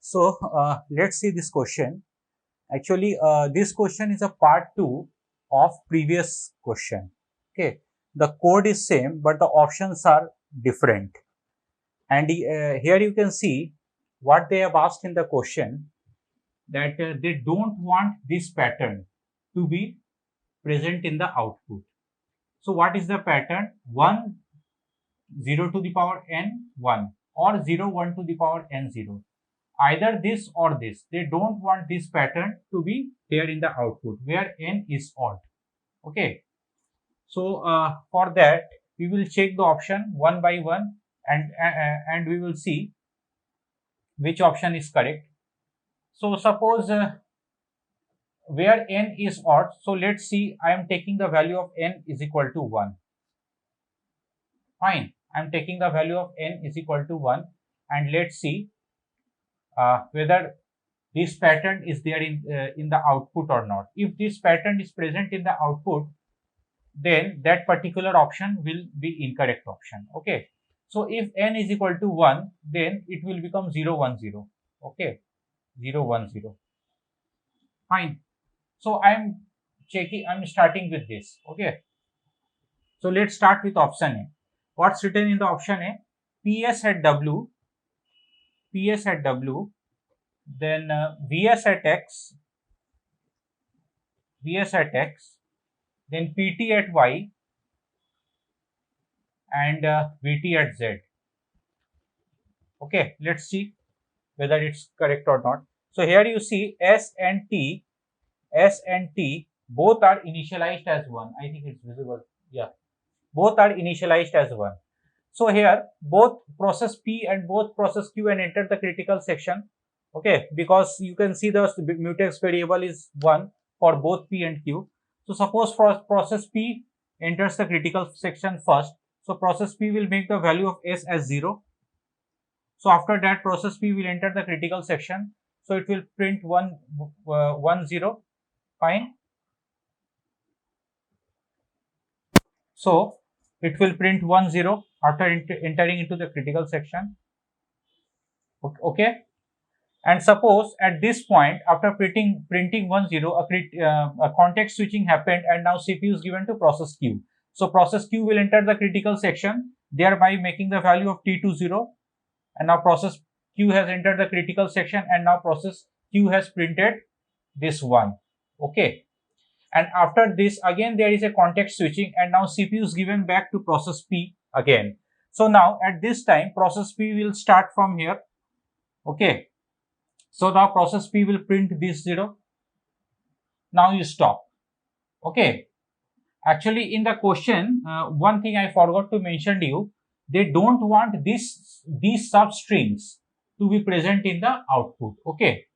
So let's see this question. Actually, this question is a part 2 of previous question. Okay, the code is same, but the options are different. And here you can see what they have asked in the question, that they don't want this pattern to be present in the output. So what is the pattern? 1 0 to the power n 1 or 0 1 to the power n 0. Either this or this. They don't want this pattern to be there in the output where n is odd. Okay. So for that we will check the option one by one, and we will see which option is correct. So suppose where n is odd, so let's see, I am taking the value of n is equal to 1. Fine, I am taking the value of n is equal to 1, and let's see whether this pattern is there in the output or not. If this pattern is present in the output, then that particular option will be incorrect option. Okay, so if n is equal to 1, then it will become 0 1 0. Okay, 0 1 0. Fine. So I'm starting with this. Okay, so let's start with option A. What's written in the option A? PS at W, then VS at X, then PT at Y, and VT at Z. Okay, let's see whether it's correct or not. So here you see S and T both are initialized as 1. I think it's visible. Yeah, both are initialized as 1. So here both process P and both process Q and enter the critical section. Okay, because you can see the mutex variable is 1 for both P and Q. So suppose process P enters the critical section first. So process P will make the value of S as 0. So after that process P will enter the critical section. So it will print 1 0. Fine. So it will print 1 0 after entering into the critical section. Okay. And suppose at this point, after printing 1 0, a context switching happened, and now CPU is given to process Q. So process Q will enter the critical section, thereby making the value of T to 0. And now process Q has entered the critical section, and now process Q has printed this 1. Okay. And after this, again there is a context switching, and now CPU is given back to process P again. So now at this time, process P will start from here. Okay. So now process P will print this 0. Now you stop. Okay. Actually, in the question, one thing I forgot to mention to you, they don't want these substrings to be present in the output. Okay.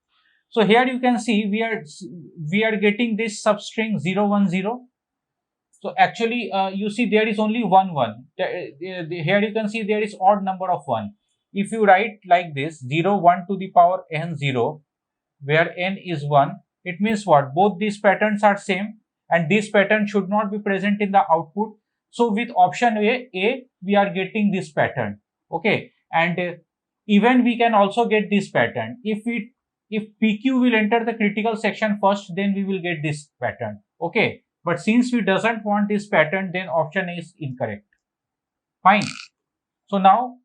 So here you can see we are getting this substring 0 1 0. So actually, you see there is only 1 1. Here you can see there is odd number of 1. If you write like this 0 1 to the power n 0, where n is 1, it means what? Both these patterns are same, and this pattern should not be present in the output. So with option A we are getting this pattern. Okay, and even we can also get this pattern. If PQ will enter the critical section first, then we will get this pattern. Okay, but since we doesn't want this pattern, then option A is incorrect. Fine. So now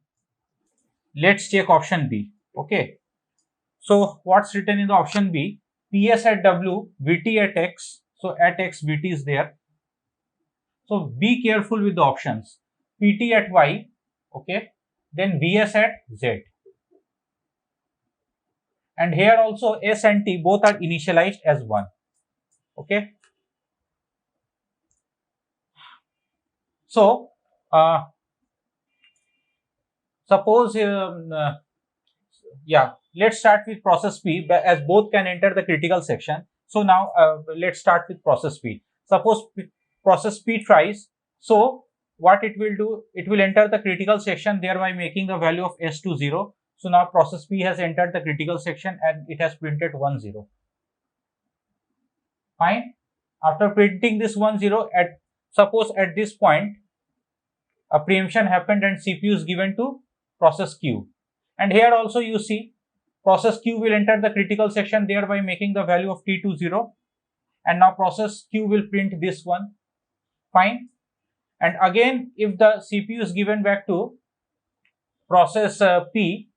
let's check option B. Okay, so what's written in the option B? PS at W, VT at X. So at X, VT is there. So be careful with the options. PT at Y, okay, then VS at Z. And here also S and T both are initialized as 1. Okay. So suppose yeah, let's start with process P, as both can enter the critical section. So now let's start with process P. Suppose process P tries, so what it will do, it will enter the critical section, thereby making the value of S to 0. So now process P has entered the critical section and it has printed 1 0. Fine. After printing this 1 0, suppose at this point a preemption happened and CPU is given to process Q. And here also you see process Q will enter the critical section, thereby making the value of T to 0. And now process Q will print this one. Fine. And again, if the CPU is given back to process P,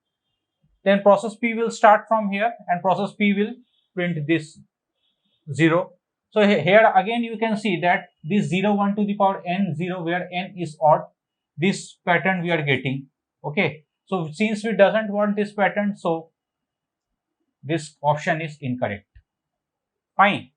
then process P will start from here and process P will print this 0. So here again you can see that this 0 1 to the power n 0 where n is odd, this pattern we are getting. Okay. So since we doesn't want this pattern, so this option is incorrect. Fine.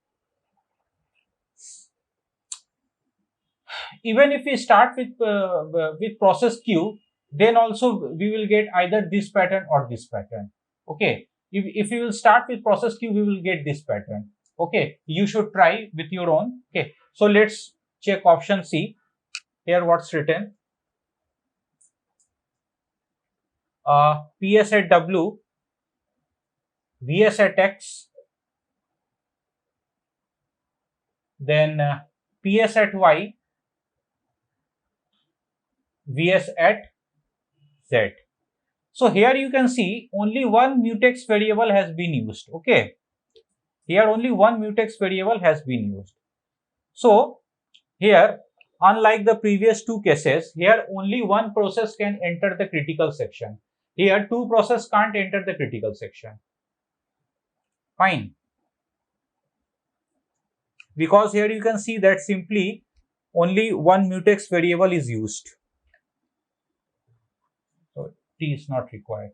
Even if we start with process Q, then also we will get either this pattern or this pattern. Okay. If we will start with process Q, we will get this pattern. Okay. You should try with your own. Okay. So let's check option C. Here what's written. PS at W, VS at X, then PS at Y, VS at Z. So here you can see only one mutex variable has been used. Okay. Here only one mutex variable has been used. So here, unlike the previous two cases, here only one process can enter the critical section. Here two processes can't enter the critical section. Fine. Because here you can see that simply only one mutex variable is used. So T is not required.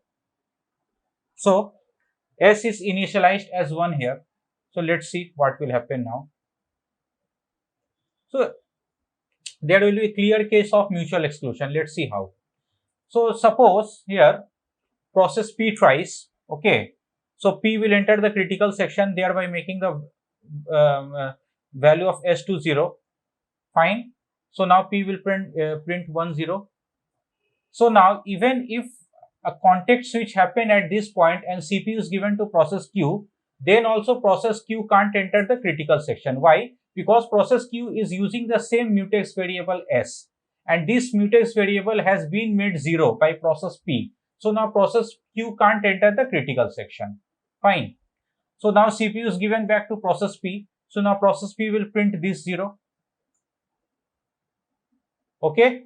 So S is initialized as 1 here. So let's see what will happen now. So there will be a clear case of mutual exclusion. Let's see how. So suppose here process P tries. Okay. So P will enter the critical section, thereby making the value of S to 0. Fine. So now P will print 1 0. So now even if a context switch happen at this point and CPU is given to process Q, then also process Q can't enter the critical section. Why? Because process Q is using the same mutex variable S, and this mutex variable has been made 0 by process P. So now process Q can't enter the critical section. Fine. So now CPU is given back to process P. So now process P will print this 0. Okay.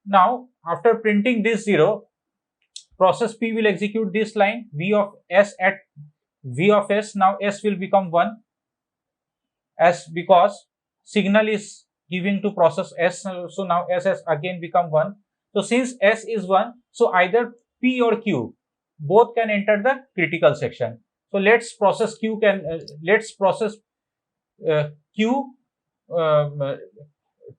Now after printing this 0, process P will execute this line V of S at V of S. Now S will become 1 as because signal is giving to process S. So now S has again become 1. So since S is 1, so either P or Q both can enter the critical section. So let's process Q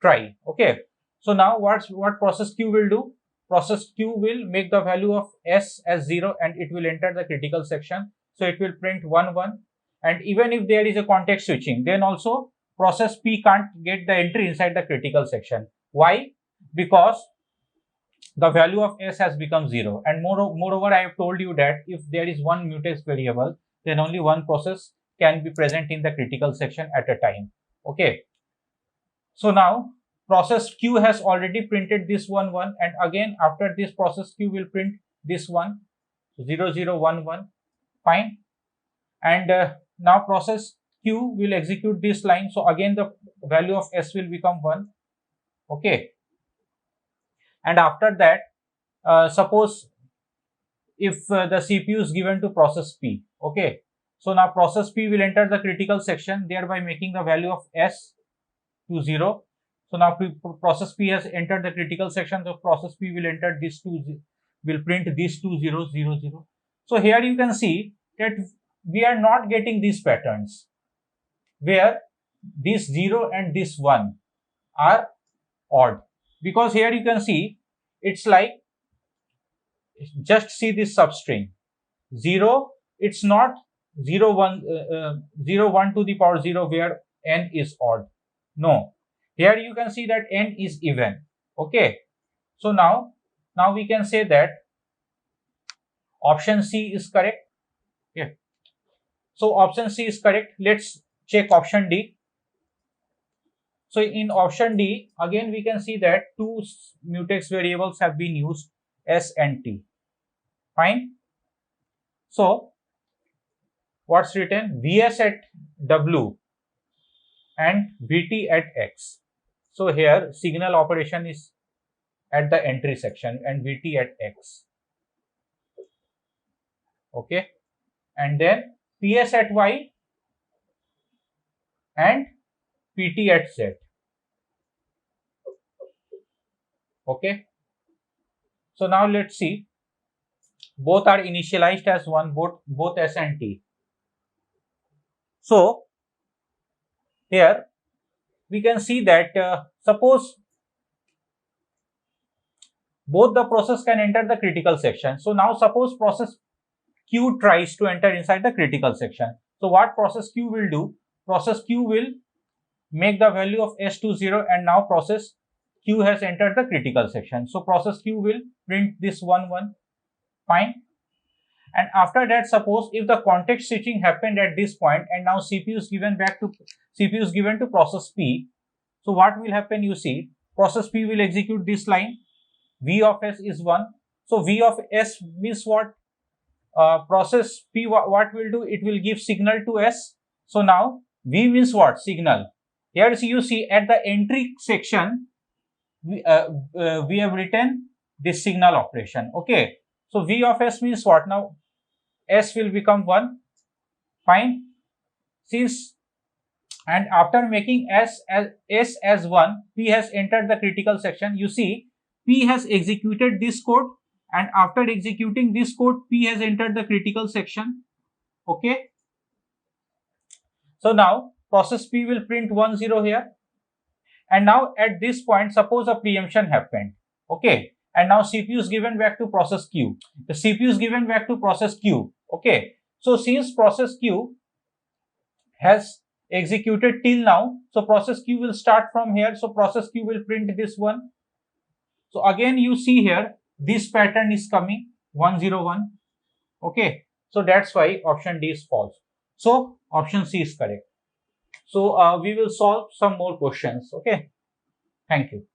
try. Okay. So now what process Q will do? Process Q will make the value of S as 0 and it will enter the critical section. So it will print 1 1. And even if there is a context switching, then also process P can't get the entry inside the critical section. Why? Because the value of S has become 0. And moreover, I have told you that if there is one mutex variable, then only one process can be present in the critical section at a time. Okay. So now process Q has already printed this 1 1, and again after this process Q will print this 1 0 0 1 1. Fine. And now process Q will execute this line. So again the value of S will become 1. Okay. And after that, suppose if the CPU is given to process P. Okay. So now process P will enter the critical section, thereby making the value of S to 0. So now process P has entered the critical section. So process P will enter this 2 will print these 2 0 0 0. So here you can see that we are not getting these patterns where this 0 and this 1 are odd, because here you can see it's like, just see this substring 0. It's not 0 1 0 1 to the power 0 where n is odd. No, here you can see that n is even. Okay. So now we can say that option C is correct. Yeah. So option C is correct. Let's check option D. So in option D, again we can see that two mutex variables have been used, S and T. Fine. So what's written? Vs at W and Vt at X. So here signal operation is at the entry section and Vt at X. Okay, and then Ps at Y and Pt at Z. Okay, so now let's see. Both are initialized as 1, both S and T. So here we can see that suppose both the process can enter the critical section. So now suppose process Q tries to enter inside the critical section. So what process Q will do? Process Q will make the value of S to 0, and now process Q has entered the critical section. So process Q will print this 1 1. Fine. And after that, suppose if the context switching happened at this point and now CPU is given to process P. So what will happen? You see, process P will execute this line. V of S is 1. So V of S means what? Process P what will do? It will give signal to S. So now V means what? Signal. Here you see at the entry section we have written this signal operation. Okay. So V of S means what? Now S will become 1. Fine. Since and after making S as 1, P has entered the critical section. You see, P has executed this code, and after executing this code, P has entered the critical section. Okay. So now process P will print 1 0 here. And now at this point, suppose a preemption happened. Okay. And now CPU is given back to process Q. The CPU is given back to process Q. Okay. So since process Q has executed till now, so process Q will start from here. So process Q will print this one. So again you see here this pattern is coming 1 0 1. Okay. So that's why option D is false. So option C is correct. So we will solve some more questions. Okay. Thank you.